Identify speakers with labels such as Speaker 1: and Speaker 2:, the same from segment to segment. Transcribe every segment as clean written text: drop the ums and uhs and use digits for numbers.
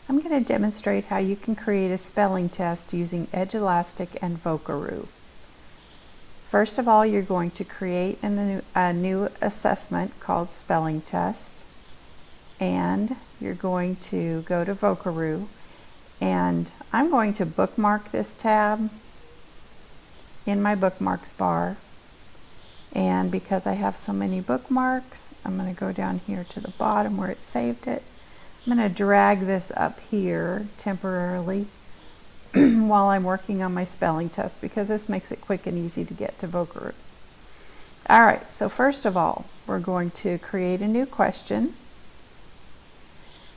Speaker 1: I'm going to demonstrate how you can create a spelling test using Edulastic and Vocaroo. First of all, you're going to create a new assessment called Spelling Test, and you're going to go to Vocaroo, and I'm going to bookmark this tab in my bookmarks bar. And because I have so many bookmarks, I'm going to go down here to the bottom where it saved it. I'm going to drag this up here temporarily while I'm working on my spelling test, because this makes it quick and easy to get to Vocaroo. Alright, so first of all, we're going to create a new question.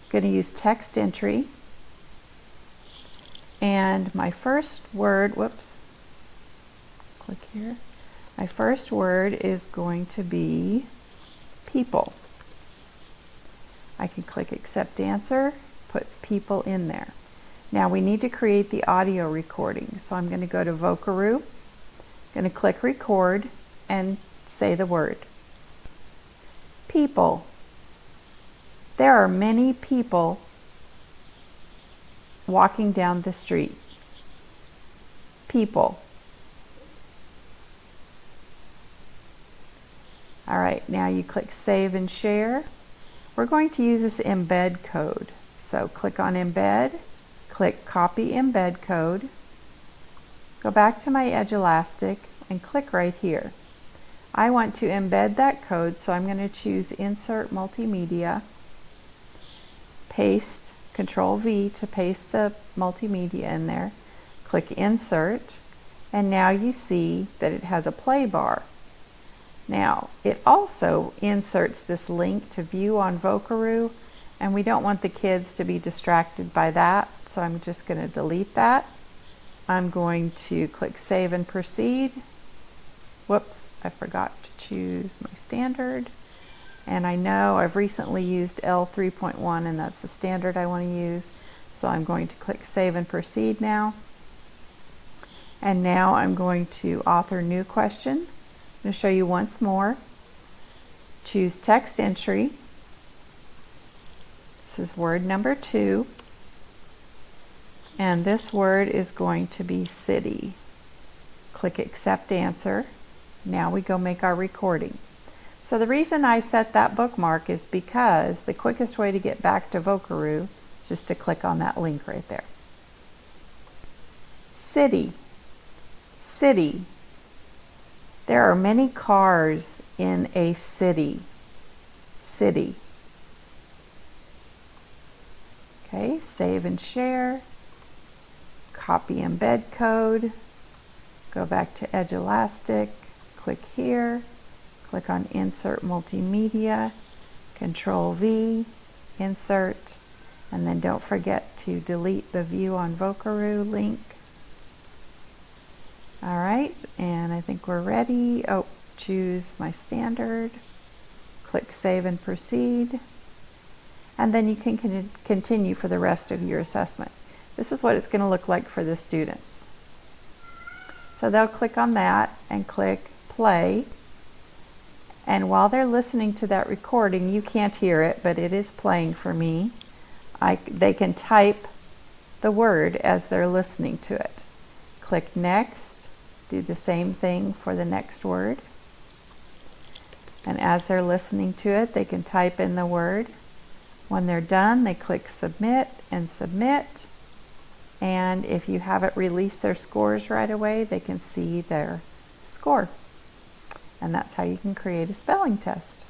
Speaker 1: I'm going to use text entry. And my first word, click here. My first word is going to be people. I can click accept answer, puts people in there. Now we need to create the audio recording. So I'm going to go to Vocaroo, going to click record and say the word. People. There are many people walking down the street. People. All right, now you click save and share. We're going to use this embed code. So click on embed, click copy embed code, go back to my Edulastic and click right here. I want to embed that code, so I'm going to choose insert multimedia, paste, Control V to paste the multimedia in there, click insert, and now you see that it has a play bar. Now, it also inserts this link to view on Vocaroo, and we don't want the kids to be distracted by that, so I'm just going to delete that. I'm going to click Save and Proceed. Whoops, I forgot to choose my standard. And I know I've recently used L3.1, and that's the standard I want to use. So I'm going to click Save and Proceed now. And now I'm going to author new question. I'm going to show you once more. Choose text entry. This is word number 2. And this word is going to be city. Click accept answer. Now we go make our recording. So the reason I set that bookmark is because the quickest way to get back to Vocaroo is just to click on that link right there. City. City. There are many cars in a city. City. Okay, save and share. Copy embed code. Go back to Edulastic. Click here. Click on insert multimedia. Control V. Insert. And then don't forget to delete the view on Vocaroo link. All right, and I think we're ready. Oh, choose my standard. Click Save and Proceed. And then you can continue for the rest of your assessment. This is what it's going to look like for the students. So they'll click on that and click Play. And while they're listening to that recording, you can't hear it, but it is playing for me. They can type the word as they're listening to it. Click Next. Do the same thing for the next word. And as they're listening to it, they can type in the word. When they're done, they click Submit and Submit. And if you haven't released their scores right away, they can see their score. And that's how you can create a spelling test.